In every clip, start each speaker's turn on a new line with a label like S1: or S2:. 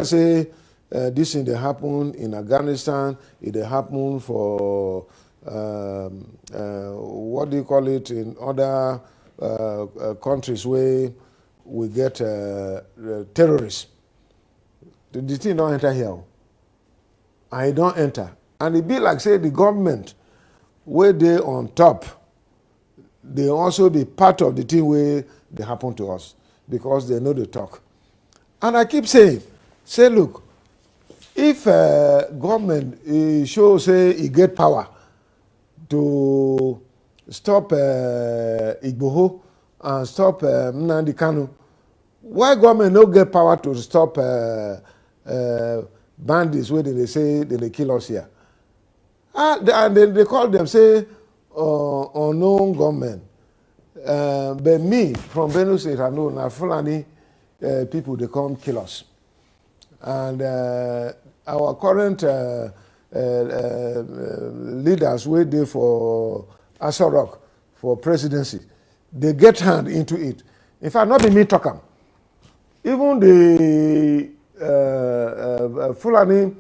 S1: say this thing they happen in Afghanistan, it they happen for what do you call it in other countries where we get terrorists. The thing don't enter here. I don't enter. And it be like say the government where they on top, they also be part of the thing where they happen to us because they know the talk. And I keep saying, look, if government show say he get power to stop Igboho and stop Nnamdi Kanu, why government no get power to stop bandits where they say they kill us here? And they call them, say, unknown government. But me, from Benue State, I know now Fulani people, they come kill us. And our current leaders were there for Asarok, for presidency. They get hand into it. In fact, not be me talk them. Even the Fulani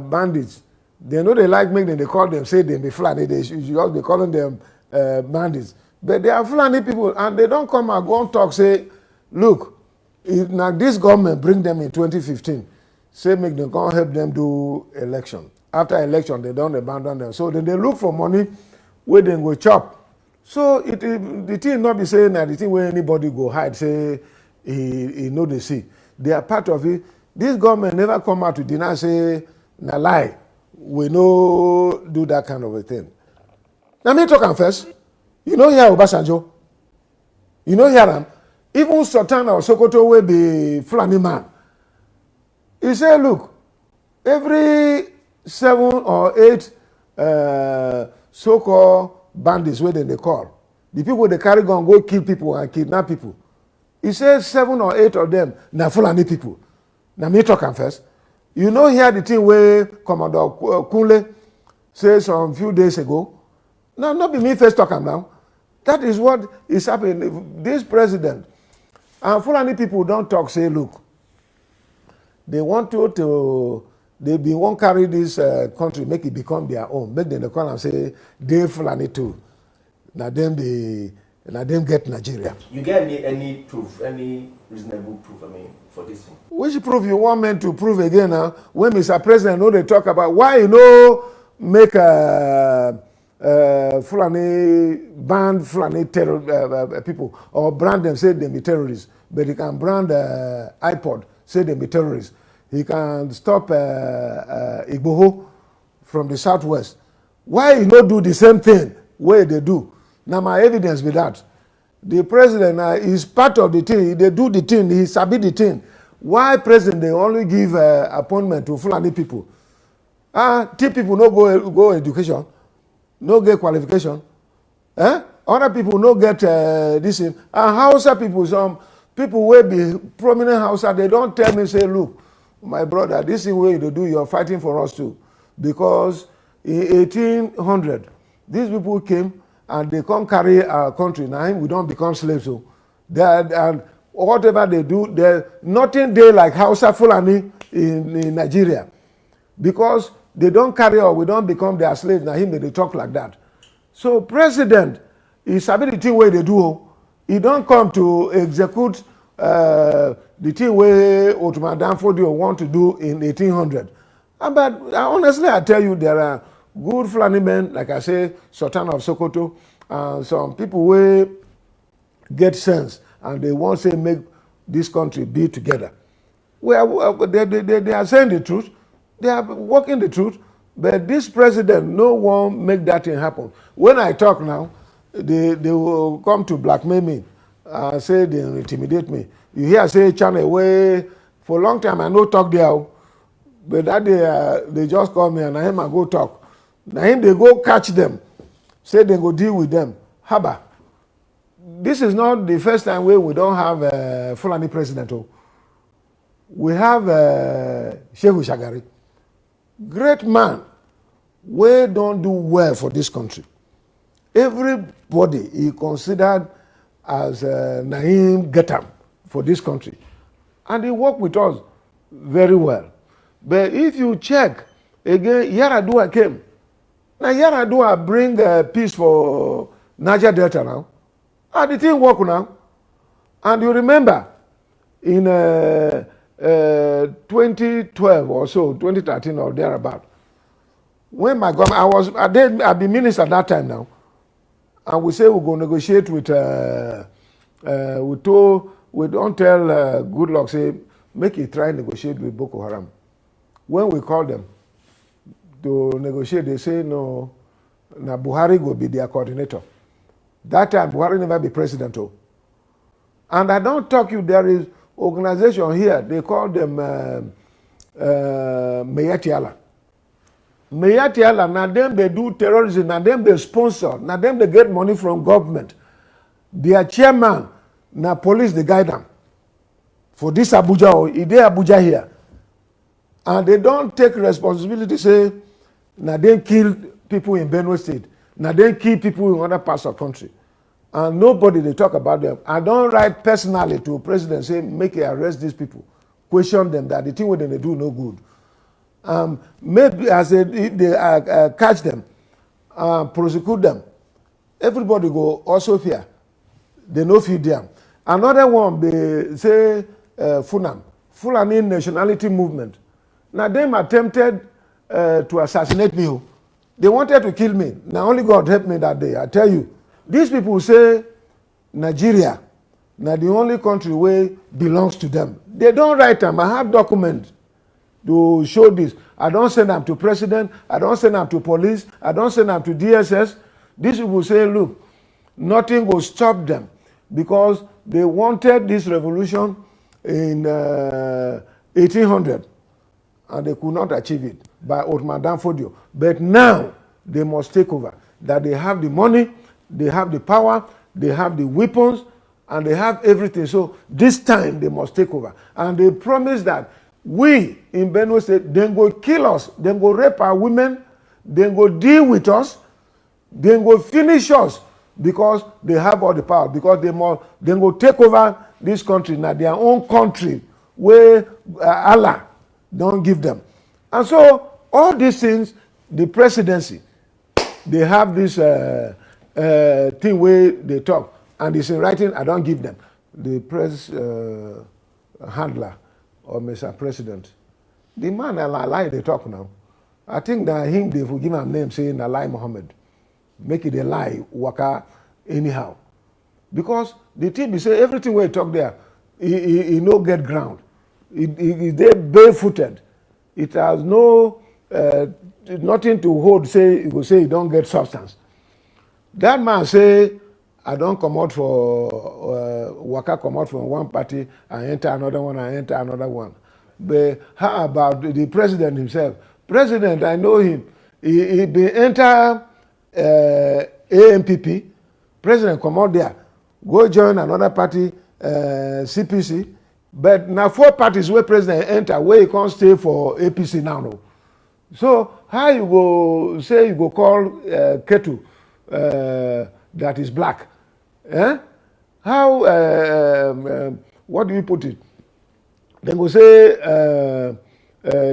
S1: bandits, they know they like make them, they call them, say they be Fulani, they should be calling them bandits. But they are Fulani people, and they don't come and go and talk, say, look, now this government bring them in 2015, say make them come help them do election. After election, they don't abandon them. So then they look for money where they go chop. So the thing not be saying that the thing where anybody go hide, say, he know they see. They are part of it. This government never come out to deny, say, na lie. We no do that kind of a thing. Now me talk am first. You know here Obasanjo. You know here am. Even Sultan of Sokoto will be Fulani man. He say, look, every 7 or 8 so-called bandits where they call, the people they carry gun go kill people and kidnap people. He says 7 or 8 of them na Fulani people. Now me talk am first. You know here the thing where Commodore Kunle said some few days ago. No, not be me first talk am now. That is what is happening. This president and Fulani people don't talk, say, look, they want they won't carry this country, make it become their own. Make them the call and say, they Fulani too. Now them get Nigeria.
S2: You get any proof, any reasonable proof, for this thing?
S1: Which proof you want men to prove again now? When Mr. President know they talk about why you know make Fulani ban Fulani people or brand them, say they be terrorists, but he can brand iPod, say they be terrorists. He can stop Igboho from the southwest. Why you not do the same thing where they do? Now my evidence be that the president is part of the thing. They do the thing. He sabi the thing. Why president they only give appointment to Fulani people? T people no go education, no get qualification. Other people no get this thing. And Hausa people, some people will be prominent Hausa. They don't tell me, say, look, my brother, this is where you do. You're fighting for us too, because in 1800, these people came. And they come carry our country. Now we don't become slaves. So and whatever they do, nothing they like Hausa Fulani in Nigeria. Because they don't carry or we don't become their slaves. Now they talk like that. So president is ability where they do. He don't come to execute the thing where Ottoman Danfodio want to do in 1800. But honestly, I tell you, there are good Fulani men, like I say, Sultan of Sokoto, and some people will get sense and they want to say make this country be together. Well, they are saying the truth, they are working the truth, but this president, no one make that thing happen. When I talk now, they will come to blackmail me and say they intimidate me. You hear say channel where for a long time I no talk there, but that day they just call me and I go talk. Now him they go catch them, say they go deal with them. Haba. This is not the first time where we don't have a Fulani president. We have Shehu Shagari. Great man. We don't do well for this country. Everybody is considered as Naim Getam for this country. And he work with us. very well. But if you check, again, Yaradua came. Now Yaradua bring peace for Niger Delta now. And the thing work now. And you remember, in 2012 or so, 2013 or thereabout, when my government, I've been minister at that time now, and we say we're going to negotiate with, we don't tell good luck, say, make it try negotiate with Boko Haram. When we call them to negotiate, they say, no, now Buhari will be their coordinator. That time, Buhari never be president. Oh. And I don't talk you, there is organization here, they call them Meyatiala. Meyatiala, now them they do terrorism, now them they sponsor, now them they get money from government. Their chairman, now police they guide them. For this Abuja, or Ide Abuja here. And they don't take responsibility, say, now they kill people in Benue State, now they kill people in other parts of the country. And nobody they talk about them. I don't write personally to president, say, make you arrest these people. Question them that the thing what they do no good. Maybe as they catch them, prosecute them, everybody go also fear. They no feed them. Another one, they say, Fulani nationality movement. Now them attempted to assassinate me. They wanted to kill me. Now only God helped me that day. I tell you, these people say Nigeria, now the only country where belongs to them. They don't write them. I have documents to show this. I don't send them to president. I don't send them to police. I don't send them to DSS. These people say, look, nothing will stop them because they wanted this revolution in 1800 and they could not achieve it by Ottoman Danfodio. But now they must take over. That they have the money, they have the power, they have the weapons, and they have everything. So this time they must take over. And they promise that we in Benue State, they go kill us, they go rape our women, they go deal with us, they go finish us because they have all the power, because they go take over this country, now their own country, where Allah don't give them. And so all these things, the presidency, they have this thing where they talk, and it's in writing, I don't give them. The press handler or Mr. President, the man a lie they talk now. I think that him, they will give him name saying a lie Muhammad. Make it a lie, waka anyhow. Because the thing they say, everything where he talk there, he no get ground. They barefooted. It has no, nothing to hold, say, he will say he don't get substance. That man say, I don't come out for, waka come out from one party, I enter another one, I enter another one. But how about the president himself? President, I know him. He enter AMPP. President come out there, go join another party, CPC. But now 4 parties where president enter, where he can't stay for APC now. No. So how you go say you go call Ketu that is black? Eh? How what do you put it? They go say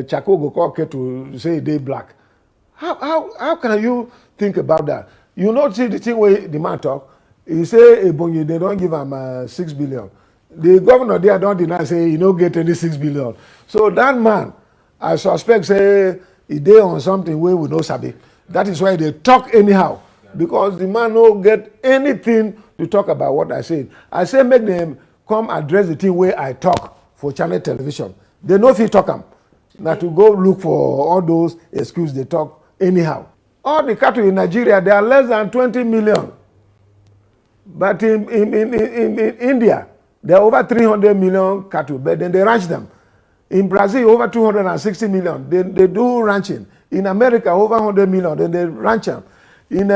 S1: Chako go call Ketu say they black. How can you think about that? You not see the thing where the man talk. He say Ebonyi they don't give him 6 billion. The governor there don't deny say he don't get any 6 billion. So that man, I suspect say he dey on something where we no sabi. That is why they talk anyhow. Because the man no get anything to talk about what I said. I say make them come address the thing where I talk for channel television. They know if you talk them. Now to go look for all those excuses they talk anyhow. All the cattle in Nigeria, they are less than 20 million. But in India, there are over 300 million cattle, but then they ranch them. In Brazil, over 260 million. They do ranching. In America, over 100 million. Then they ranch them. In,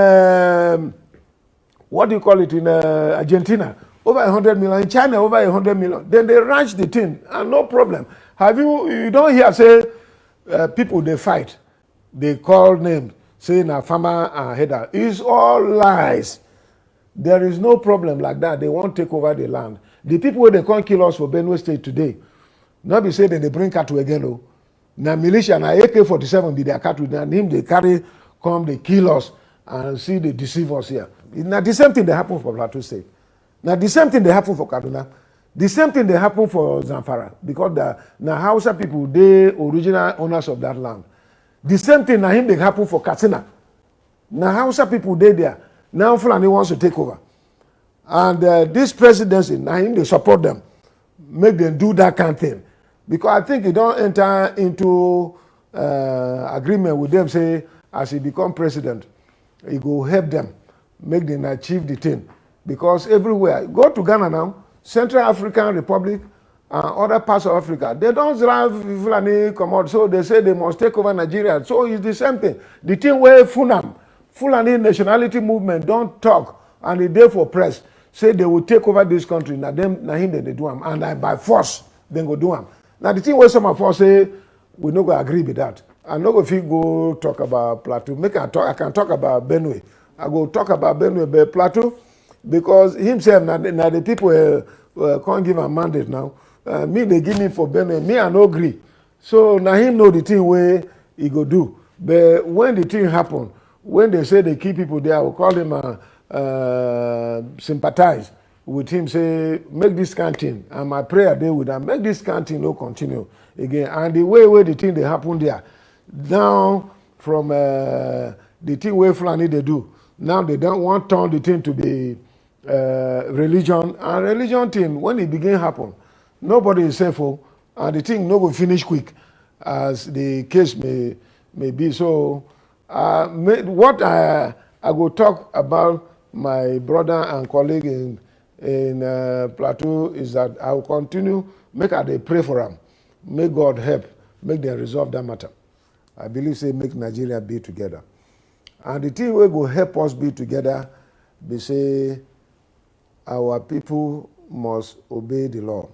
S1: what do you call it? In Argentina, over 100 million. In China, over 100 million. Then they ranch the thing, and no problem. You don't hear say people they fight. They call names, saying a farmer and header. It's all lies. There is no problem like that. They won't take over the land. The people where they can't kill us for Benue State today, Not be say that they bring cattle again. Oh. Now militia, now AK-47 be their cattle. Now him they carry, come, they kill us and see they deceive us here. Now the same thing they happen for Plateau State. Now the same thing they happen for Kaduna. The same thing they happen for Zamfara because the now Hausa people they original owners of that land. The same thing now him they happen for Katsina. Now Hausa people they there. Now Fulani wants to take over. And this presidency, now him they support them. Make them do that kind of thing. Because I think he don't enter into agreement with them, say, as he become president, he go help them, make them achieve the thing. Because everywhere, go to Ghana now, Central African Republic, and other parts of Africa, they don't drive Fulani come out, so they say they must take over Nigeria. So it's the same thing. The thing where Fulani nationality movement don't talk, and they therefore press, say they will take over this country. Now him they do them, and by force, then go do them. Now the thing where some of us say, we no go agree with that. I'm not going to go talk about Plateau. I can talk about Benue. I go talk about Benue, but Plateau, because himself, now the people can't give a mandate now. Me, they give me for Benue. Me, I no agree. So now him know the thing where he go do. But when the thing happen, when they say they keep people there, I will call him sympathize with him, say, make this kind of thing. And my prayer there with them, make this kind of thing no continue again. And the way the thing they happen there, now from the thing where Fulani they do, now they don't want turn the thing to be religion. And religion thing, when it begin happen, nobody is safe, and the thing no go finish quick, as the case may be. So what I go talk about my brother and colleague in Plateau is that I will continue, make they pray for them. May God help, make them resolve that matter. I believe say make Nigeria be together. And the thing will go help us be together, be say our people must obey the law.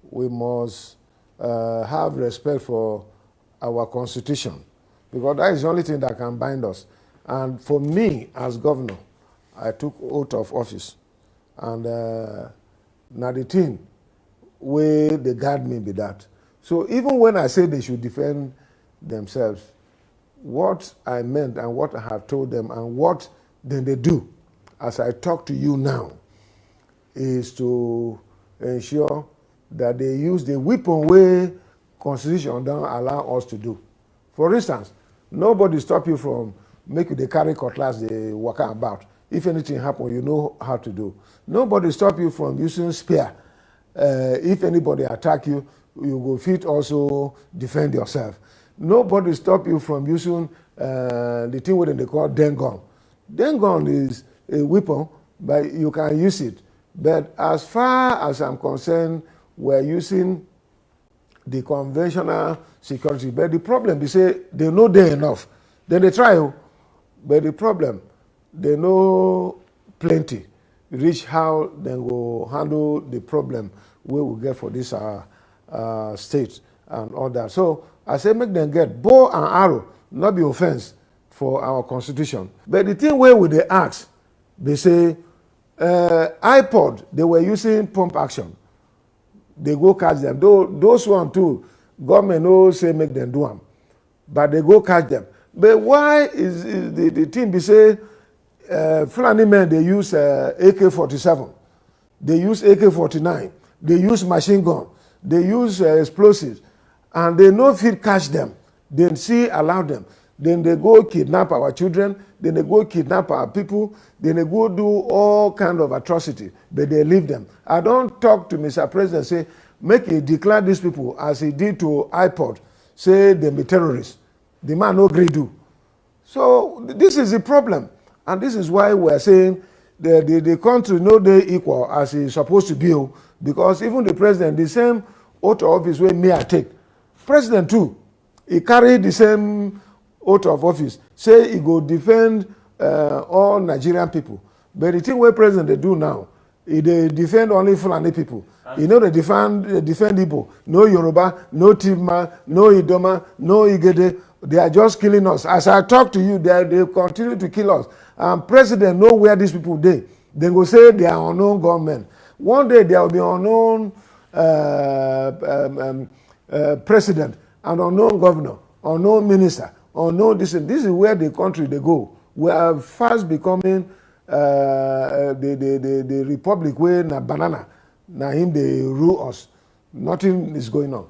S1: We must have respect for our constitution, because that is the only thing that can bind us. And for me, as governor, I took oath of office. And now the thing where they guard me be that. So even when I say they should defend themselves, what I meant and what I have told them and what then they do, as I talk to you now, is to ensure that they use the weapon where Constitution don't allow us to do. For instance, nobody stop you from making the carry cutlass they walk about. If anything happen, you know how to do. Nobody stop you from using spear. If anybody attack you, you go fit also defend yourself. Nobody stop you from using the thing what they call den gun. Den gun is a weapon, but you can use it. But as far as I'm concerned, we're using the conventional security. But the problem, they say they know they're enough. Then they try, but the problem, they know plenty. Reach how they go handle the problem we will get for this state and all that. So I say make them get bow and arrow, not be offense for our constitution. But the thing where would they ask, they say iPod, they were using pump action. They go catch them. Those one too, government no say make them do them, but they go catch them. But why is the thing be say Fulani men they use AK-47, they use AK-49, they use machine gun, they use explosives, and they no fit catch them. Then see allow them. Then they go kidnap our children. Then they go kidnap our people. Then they go do all kind of atrocity. But they leave them. I don't talk to Mr. President say make he declare these people as he did to iPod. Say they be terrorists. The man no agree do. So this is the problem, and this is why we are saying the country no dey equal as it's supposed to be, because even the president, the same oath of office where me I take, president too, he carry the same oath of office, say he go defend all Nigerian people. But the thing where president they do now, they defend only Fulani people. You know they defend Igbo, no Yoruba, no Tima, no Idoma, no Igede. They are just killing us. As I talk to you, they continue to kill us. And president know where these people dey. They go say they are unknown gunmen. One day there will be unknown president, and unknown governor, unknown minister, unknown this. This is where the country they go. We are fast becoming the republic where na banana, na him they rule us. Nothing is going on.